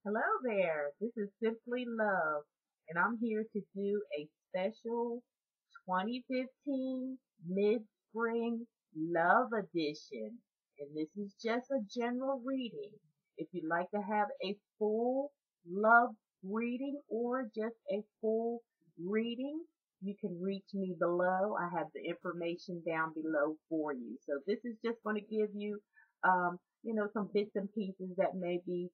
Hello there. This is Simply Love, and I'm here to do a special 2015 Mid-Spring Love Edition. And this is just a general reading. If you'd like to have a full love reading or just a full reading, you can reach me below. I have the information down below for you. So this is just going to give you, some bits and pieces that may be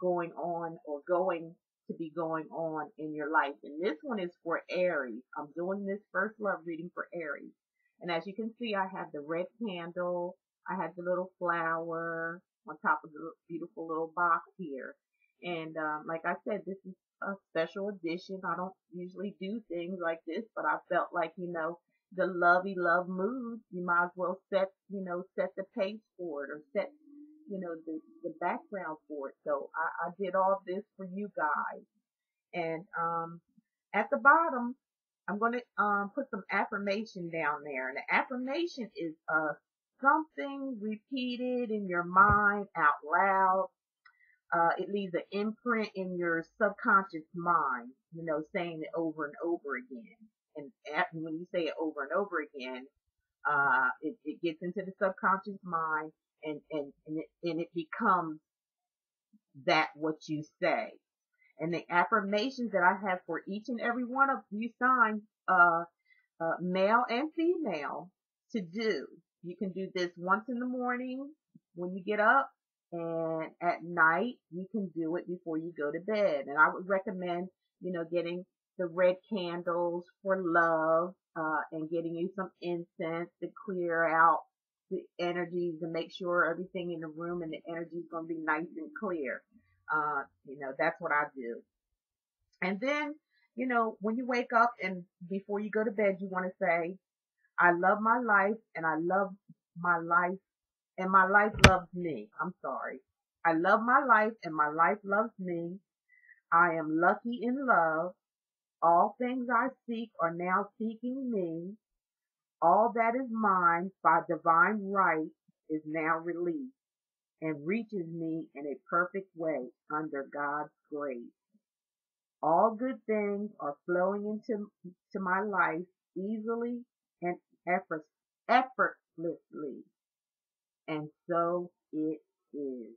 going on or going to be going on in your life. And this one is for Aries. I'm doing this first love reading for Aries. And as you can see, I have the red candle. I have the little flower on top of the beautiful little box here. And like I said, this is a special edition. I don't usually do things like this, but I felt like, the lovey love mood, you might as well set the pace for it or set the background for it. So I did all this for you guys. And at the bottom, I'm going to put some affirmation down there. And the affirmation is something repeated in your mind out loud. It leaves an imprint in your subconscious mind, saying it over and over again. And when you say it over and over again, it gets into the subconscious mind and it becomes that what you say. And the affirmations that I have for each and every one of you signs, male and female, to do. You can do this once in the morning when you get up, and at night you can do it before you go to bed. And I would recommend, getting the red candles for love, and getting you some incense to clear out the energies and make sure everything in the room and the energy is going to be nice and clear. That's what I do. And then, when you wake up and before you go to bed, you want to say, I love my life and I love my life and my life loves me. I'm sorry. I love my life and my life loves me. I am lucky in love. All things I seek are now seeking me. All that is mine by divine right is now released and reaches me in a perfect way under God's grace. All good things are flowing into my life easily and effortlessly. And so it is.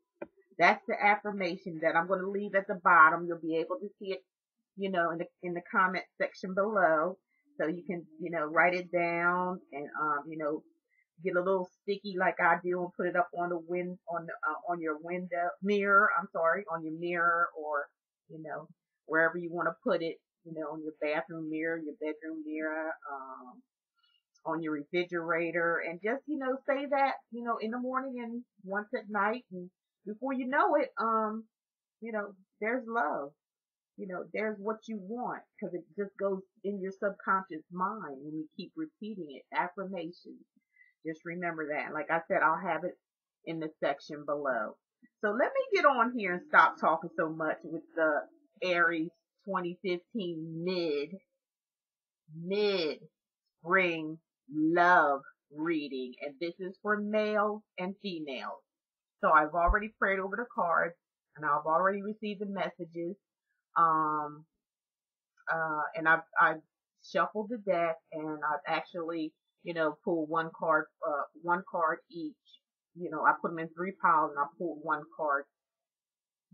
That's the affirmation that I'm going to leave at the bottom. You'll be able to see it, in the comment section below. So you can, write it down and, get a little sticky like I do and put it up on the on your window mirror. I'm sorry, on your mirror, or you know wherever you want to put it. On your bathroom mirror, your bedroom mirror, on your refrigerator, and just say that in the morning and once at night, and before you know it, there's love. There's what you want, because it just goes in your subconscious mind when you keep repeating it. Affirmations. Just remember that. Like I said, I'll have it in the section below. So let me get on here and stop talking so much with the Aries 2015 mid spring love reading. And this is for males and females. So I've already prayed over the cards and I've already received the messages. Um, and I've shuffled the deck, and I've actually, pulled one card each. I put them in three piles, and I pulled one card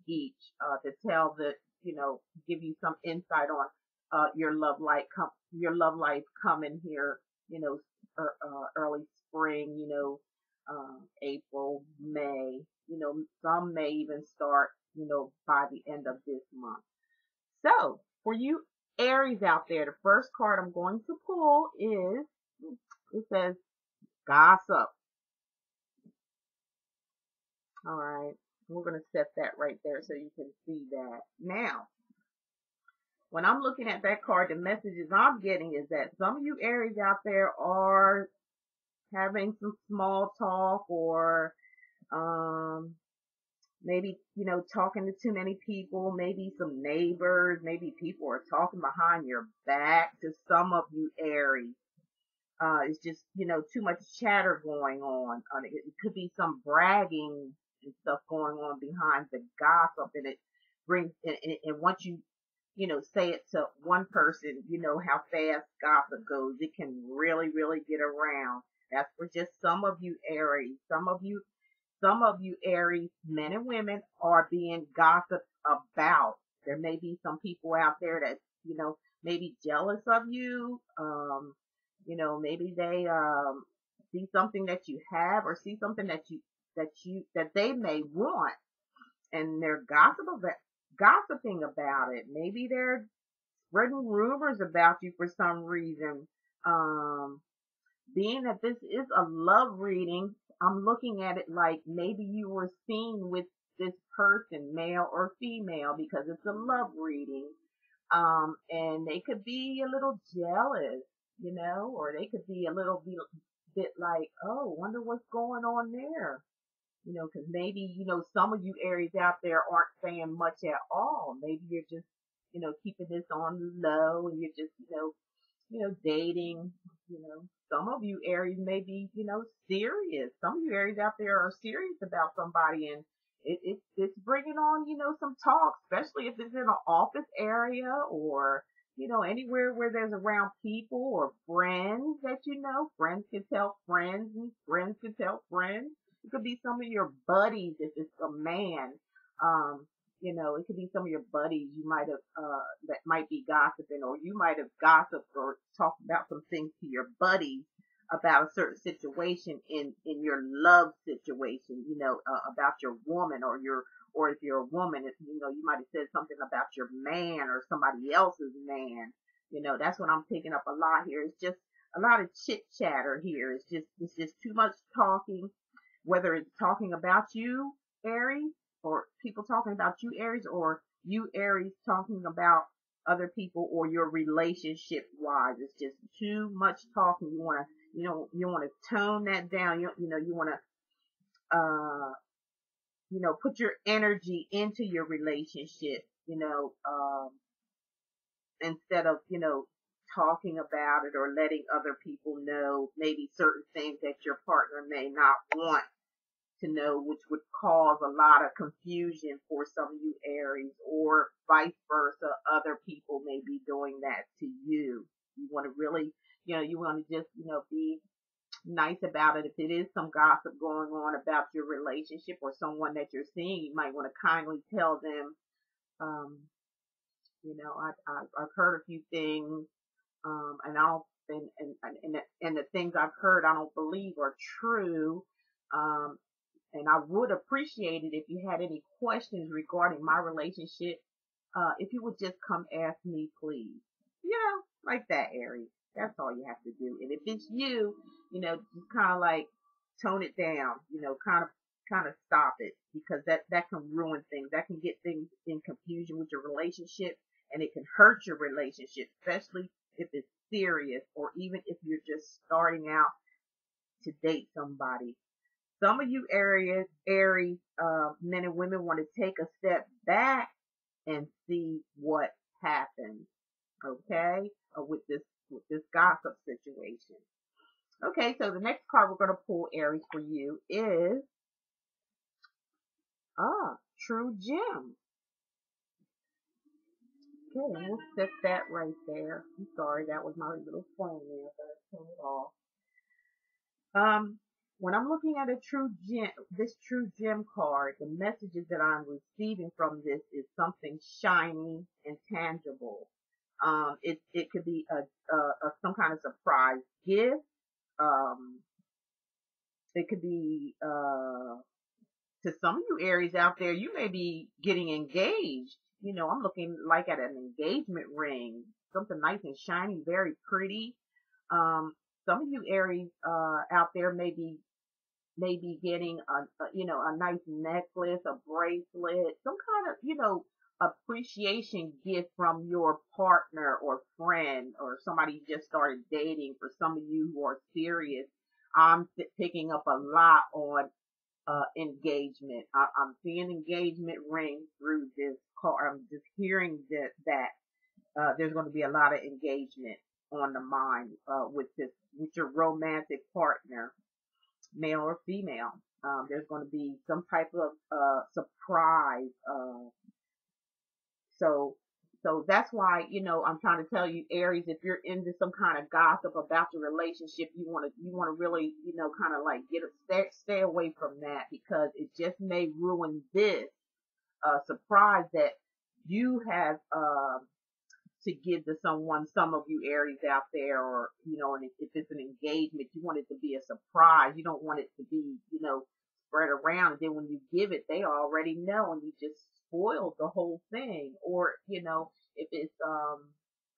each, to tell the, give you some insight on, your love life coming here, early spring, April, May, some may even start, by the end of this month. So, for you Aries out there, the first card I'm going to pull is, it says gossip. All right. We're going to set that right there so you can see that. Now, when I'm looking at that card, the messages I'm getting is that some of you Aries out there are having some small talk, or maybe, talking to too many people, maybe some neighbors, maybe people are talking behind your back to some of you Aries. It's just, too much chatter going on. It could be some bragging and stuff going on behind the gossip, and brings, and once you, say it to one person, you know how fast gossip goes. It can really, really get around. That's for just some of you Aries. Some of you Aries, men and women, are being gossiped about. There may be some people out there that, maybe jealous of you. Maybe they see something that you have, or see something that they may want, and they're gossiping about it. Maybe they're spreading rumors about you for some reason. Um, Being that this is a love reading, I'm looking at it like maybe you were seen with this person, male or female, because it's a love reading. And they could be a little jealous, or they could be a little bit like, oh, wonder what's going on there. Because maybe, some of you Aries out there aren't saying much at all. Maybe you're just, keeping this on the low, and you're just, dating. Some of you Aries may be, serious. Some of you Aries out there are serious about somebody, and it's bringing on, some talk, especially if it's in an office area, or, anywhere where there's around people or friends that friends can tell friends, and friends can tell friends. It could be some of your buddies if it's a man. It could be some of your buddies you might have, that might be gossiping, or you might have gossiped or talked about some things to your buddies about a certain situation in your love situation, about your woman, or if you're a woman, you might have said something about your man or somebody else's man. That's what I'm picking up a lot here. It's just a lot of chit chatter here. It's just too much talking, whether it's talking about you, Aries, or people talking about you, Aries, or you, Aries, talking about other people, or your relationship wise. It's just too much talking. You want to tone that down. You want to, put your energy into your relationship, instead of, talking about it or letting other people know maybe certain things that your partner may not want to know, which would cause a lot of confusion for some of you Aries, or vice versa. Other people may be doing that to you. You want to really, you want to just, be nice about it. If it is some gossip going on about your relationship or someone that you're seeing, you might want to kindly tell them, I've heard a few things, and I don't, and the things I've heard, I don't believe are true. And I would appreciate it if you had any questions regarding my relationship. If you would just come ask me, please. Like that, Aries. That's all you have to do. And if it's you, just kind of like tone it down. Kind of stop it, because that can ruin things. That can get things in confusion with your relationship, and it can hurt your relationship, especially if it's serious, or even if you're just starting out to date somebody. Some of you Aries, men and women, want to take a step back and see what happens. Okay, with this gossip situation. Okay, so the next card we're going to pull, Aries, for you is True Gem. Okay, and we'll set that right there. I'm sorry, that was my little phone there, but I turned it off. When I'm looking at this True Gem card, the messages that I'm receiving from this is something shiny and tangible. It could be some kind of surprise gift. It could be, to some of you Aries out there, you may be getting engaged. I'm looking like at an engagement ring, something nice and shiny, very pretty. Some of you Aries out there may be getting a nice necklace, a bracelet, some kind of, appreciation gift from your partner or friend, or somebody you just started dating. For some of you who are serious, I'm picking up a lot on engagement. I'm seeing engagement rings through this card. I'm just hearing that there's going to be a lot of engagement on the mind with your romantic partner, male or female. There's going to be some type of surprise So, so that's why, I'm trying to tell you, Aries, if you're into some kind of gossip about the relationship, you want to really, kind of like stay away from that, because it just may ruin this, surprise that you have, to give to someone. Some of you Aries out there, or, and if it's an engagement, you want it to be a surprise. You don't want it to be, spread around. And then when you give it, they already know, and you just spoiled the whole thing. Or, if it's,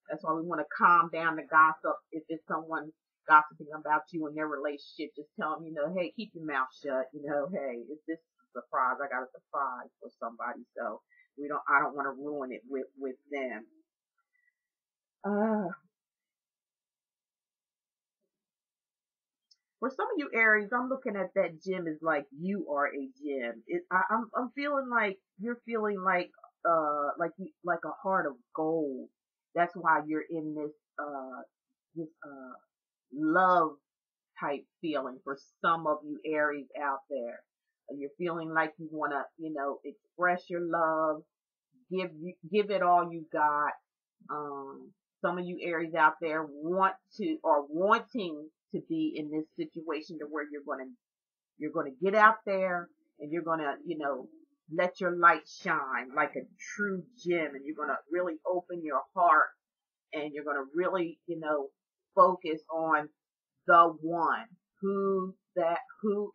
that's why we want to calm down the gossip. If it's someone gossiping about you and their relationship, just tell them, hey, keep your mouth shut. Hey, is this a surprise? I got a surprise for somebody. So I don't want to ruin it with them. For some of you Aries, I'm looking at that gem as like you are a gem. I'm feeling like you're feeling like a heart of gold. That's why you're in this love type feeling. For some of you Aries out there, you're feeling like you want to, express your love, give it all you got. Some of you Aries out there wanting to be in this situation to where you're gonna get out there, and you're gonna, let your light shine like a true gem, and you're gonna really open your heart, and you're gonna really, focus on the one who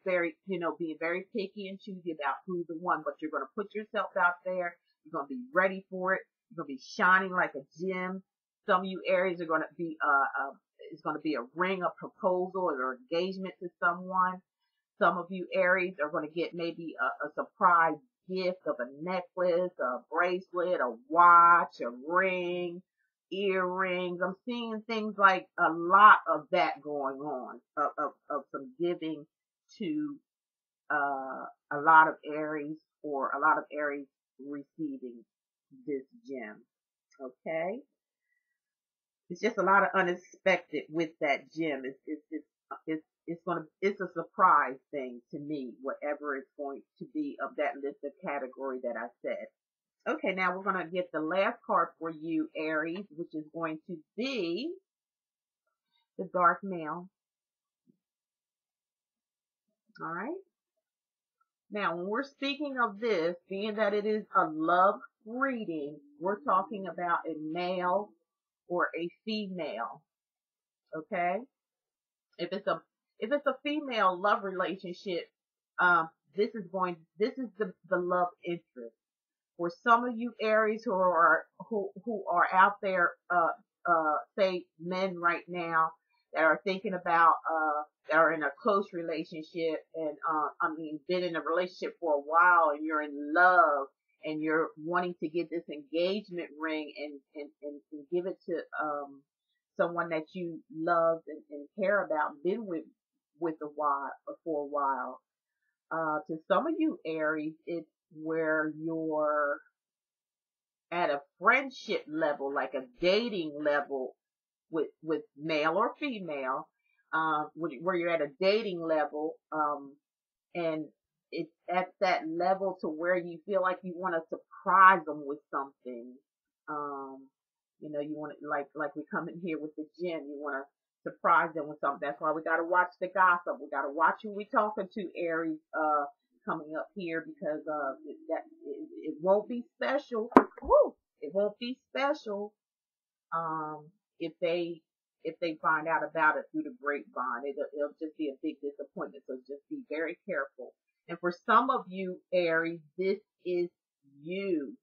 very, being very picky and choosy about who's the one, but you're gonna put yourself out there. You're gonna be ready for it. You're gonna be shining like a gem. Some of you Aries are gonna be it's gonna be a ring, a proposal, or engagement to someone. Some of you Aries are gonna get maybe a surprise gift of a necklace, a bracelet, a watch, a ring, earrings. I'm seeing things like a lot of that going on, of some giving to a lot of Aries, or a lot of Aries receiving this gem. Okay, it's just a lot of unexpected with that gem. It's a surprise thing to me, whatever it's going to be of that list of category that I said. Okay, now we're going to get the last card for you, Aries, which is going to be the Dark Male. All right. Now, when we're speaking of this, being that it is a love reading, we're talking about a male or a female. Okay. If it's a female love relationship, this is the love interest. For some of you Aries who are out there, say men right now that are thinking about, that are in a close relationship, and been in a relationship for a while, and you're in love, and you're wanting to get this engagement ring and give it to someone that you love and care about, and been with for a while. To some of you Aries, it's where you're at a friendship level, like a dating level with male or female, where you're at a dating level, and it's at that level to where you feel like you want to surprise them with something. You want to, like we come in here with the gem, you want to surprise them with something. That's why we got to watch the gossip. We got to watch who we talking to, Aries, coming up here, because it won't be special. Woo! It won't be special if they find out about it through the grapevine. It'll just be a big disappointment. So just be very careful. And for some of you Aries, this is you.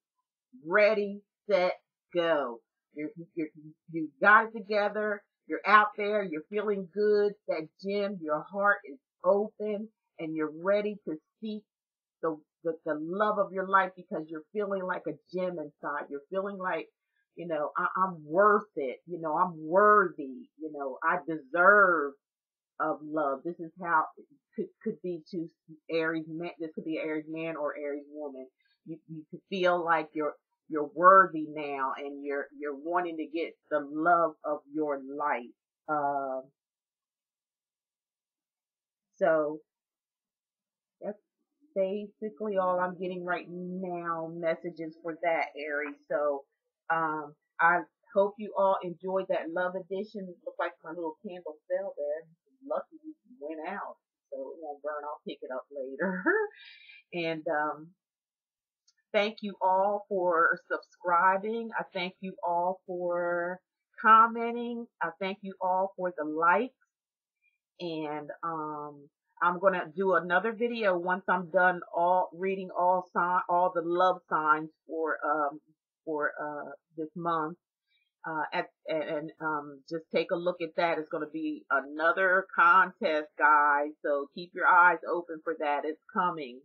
Ready, set, go. You got it together. You're out there. You're feeling good. That gem, your heart is open, and you're ready to seek the love of your life, because you're feeling like a gem inside. You're feeling like, I'm worth it. I'm worthy. I deserve of love. This is how it could be to Aries man. This could be Aries man or Aries woman. You could feel like you're worthy now, and you're wanting to get the love of your life. So basically all I'm getting right now, messages for that, Aries. So, I hope you all enjoyed that love edition. It looked like my little candle fell there. Lucky it went out, so it won't burn. I'll pick it up later. And, thank you all for subscribing. I thank you all for commenting. I thank you all for the likes. And I'm gonna do another video once I'm done reading all the love signs for this month. Just take a look at that. It's going to be another contest, guys. So keep your eyes open for that. It's coming.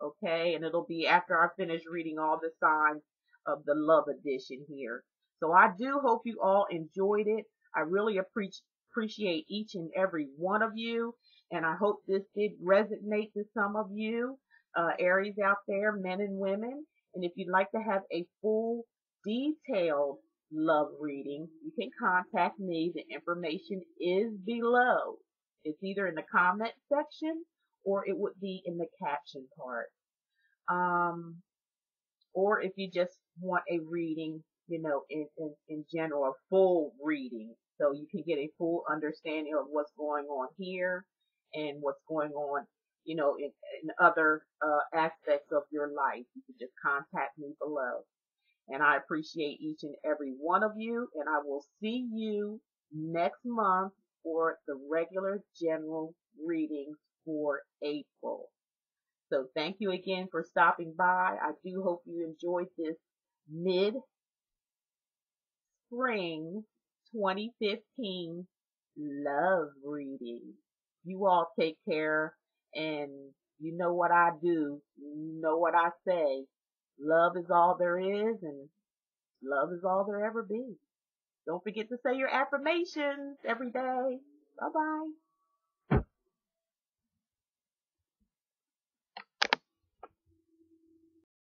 Okay. And it'll be after I finish reading all the signs of the love edition here. So I do hope you all enjoyed it. I really appreciate each and every one of you. And I hope this did resonate to some of you, Aries out there, men and women. And if you'd like to have a full, detailed love reading, you can contact me. The information is below. It's either in the comment section or it would be in the caption part. Or if you just want a reading, in general, a full reading, so you can get a full understanding of what's going on here and what's going on, in other aspects of your life. You can just contact me below. And I appreciate each and every one of you. And I will see you next month for the regular general readings for April. So thank you again for stopping by. I do hope you enjoyed this mid-spring 2015 love reading. You all take care, and you know what I do. You know what I say. Love is all there is, and love is all there ever be. Don't forget to say your affirmations every day. Bye-bye.